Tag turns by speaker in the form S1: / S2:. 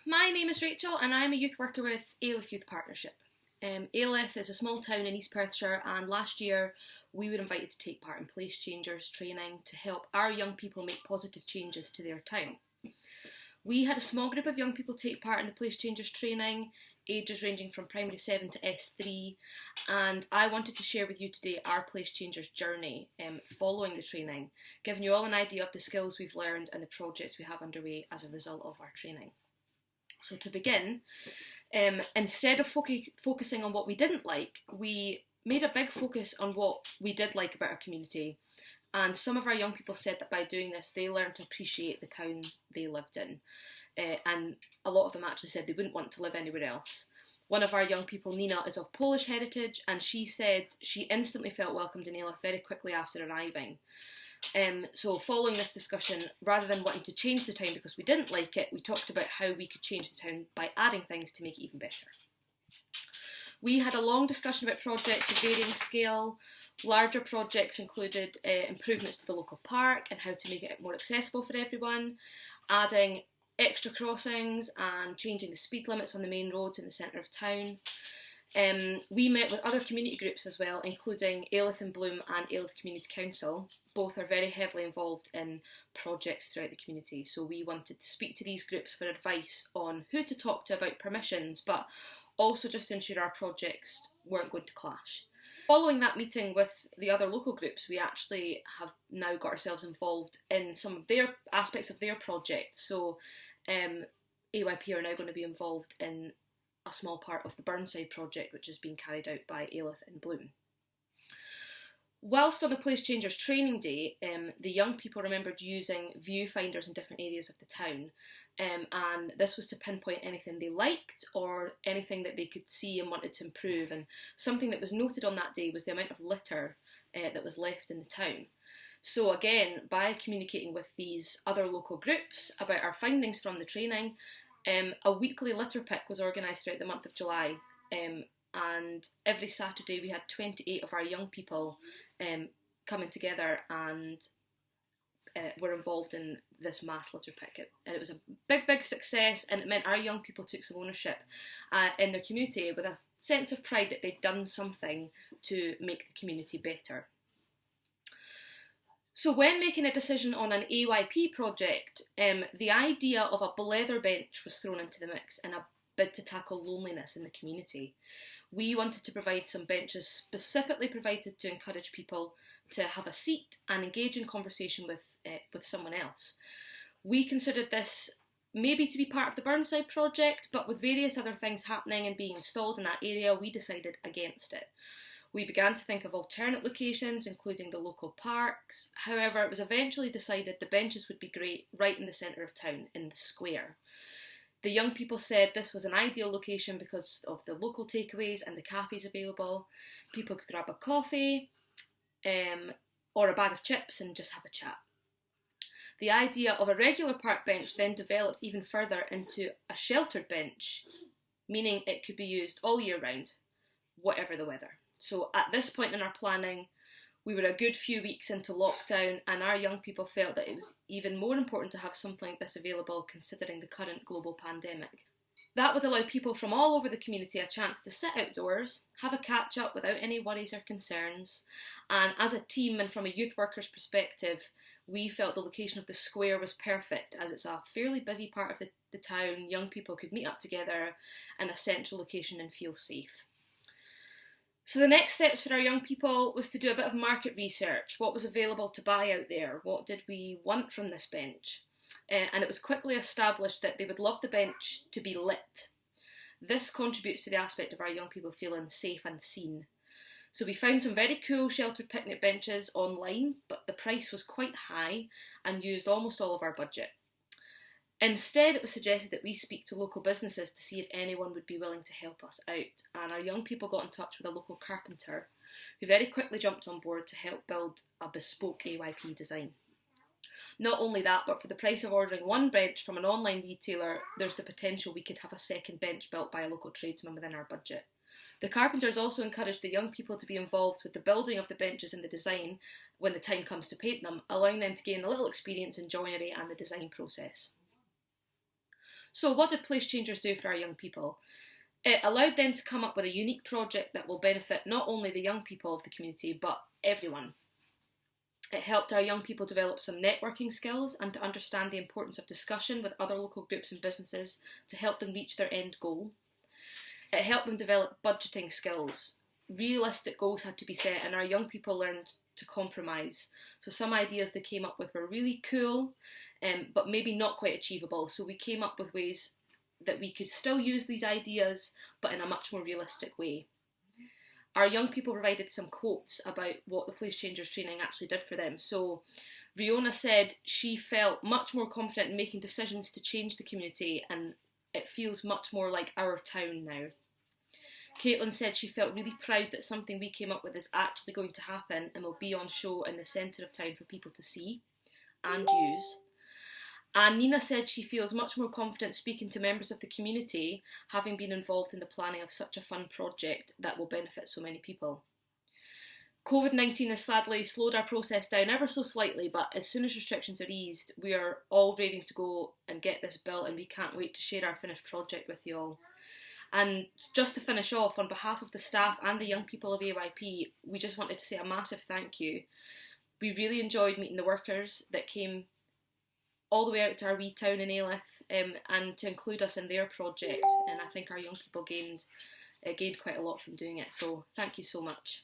S1: My name is Rachel and I'm a youth worker with Alyth Youth Partnership. Alyth is a small town in East Perthshire, and last year we were invited to take part in Placechangers training to help our young people make positive changes to their town. We had a small group of young people take part in the Placechangers training, ages ranging from primary 7 to S3, and I wanted to share with you today our Placechangers journey following the training, giving you all an idea of the skills we've learned and the projects we have underway as a result of our training. So to begin, instead of focusing on what we didn't like, we made a big focus on what we did like about our community. And some of our young people said that by doing this, they learned to appreciate the town they lived in. And a lot of them actually said they wouldn't want to live anywhere else. One of our young people, Nina, is of Polish heritage, and she said she instantly felt welcomed in Alyth very quickly after arriving. So following this discussion, rather than wanting to change the town because we didn't like it, we talked about how we could change the town by adding things to make it even better. We had a long discussion about projects of varying scale. Larger projects included improvements to the local park and how to make it more accessible for everyone, adding extra crossings and changing the speed limits on the main roads in the centre of town. We met with other community groups as well, including Alyth and Bloom and Alyth Community Council. Both are very heavily involved in projects throughout the community, so we wanted to speak to these groups for advice on who to talk to about permissions, but also just to ensure our projects weren't going to clash. Following that meeting with the other local groups, we actually have now got ourselves involved in some of their aspects of their projects. So AYP are now going to be involved in a small part of the Burnside project, which is being carried out by Alyth and Bloom. Whilst on the Placechangers training day, the young people remembered using viewfinders in different areas of the town, and this was to pinpoint anything they liked or anything that they could see and wanted to improve. And something that was noted on that day was the amount of litter that was left in the town. So again, by communicating with these other local groups about our findings from the training, a weekly litter pick was organised throughout the month of July, and every Saturday we had 28 of our young people coming together and were involved in this mass litter pick. And it was a big success, and it meant our young people took some ownership in their community with a sense of pride that they'd done something to make the community better. So when making a decision on an AYP project, the idea of a leather bench was thrown into the mix in a bid to tackle loneliness in the community. We wanted to provide some benches specifically provided to encourage people to have a seat and engage in conversation with someone else. We considered this maybe to be part of the Burnside project, but with various other things happening and being installed in that area, we decided against it. We began to think of alternate locations, including the local parks. However, it was eventually decided the benches would be great right in the centre of town, in the square. The young people said this was an ideal location because of the local takeaways and the cafes available. People could grab a coffee or a bag of chips and just have a chat. The idea of a regular park bench then developed even further into a sheltered bench, meaning it could be used all year round, whatever the weather. So at this point in our planning, we were a good few weeks into lockdown, and our young people felt that it was even more important to have something like this available considering the current global pandemic. That would allow people from all over the community a chance to sit outdoors, have a catch up without any worries or concerns, and as a team and from a youth worker's perspective, we felt the location of the square was perfect as it's a fairly busy part of the town. Young people could meet up together in a central location and feel safe. So the next steps for our young people was to do a bit of market research. What was available to buy out there? What did we want from this bench? And it was quickly established that they would love the bench to be lit. This contributes to the aspect of our young people feeling safe and seen. So we found some very cool sheltered picnic benches online, but the price was quite high and used almost all of our budget. Instead, it was suggested that we speak to local businesses to see if anyone would be willing to help us out, and our young people got in touch with a local carpenter who very quickly jumped on board to help build a bespoke AYP design. Not only that, but for the price of ordering one bench from an online retailer, there's the potential we could have a second bench built by a local tradesman within our budget. The carpenters also encouraged the young people to be involved with the building of the benches and the design when the time comes to paint them, allowing them to gain a little experience in joinery and the design process. So what did Placechangers do for our young people? It allowed them to come up with a unique project that will benefit not only the young people of the community, but everyone. It helped our young people develop some networking skills and to understand the importance of discussion with other local groups and businesses to help them reach their end goal. It helped them develop budgeting skills. Realistic goals had to be set and our young people learned to compromise. So some ideas they came up with were really cool, but maybe not quite achievable. So we came up with ways that we could still use these ideas, but in a much more realistic way. Our young people provided some quotes about what the Placechangers training actually did for them. So Riona said she felt much more confident in making decisions to change the community and it feels much more like our town now. Caitlin said she felt really proud that something we came up with is actually going to happen and will be on show in the centre of town for people to see and use. And Nina said she feels much more confident speaking to members of the community, having been involved in the planning of such a fun project that will benefit so many people. COVID-19 has sadly slowed our process down ever so slightly, but as soon as restrictions are eased, we are all ready to go and get this built and we can't wait to share our finished project with you all. And just to finish off, on behalf of the staff and the young people of AYP, we just wanted to say a massive thank you. We really enjoyed meeting the workers that came all the way out to our wee town in Alyth and to include us in their project. And I think our young people gained quite a lot from doing it. So thank you so much.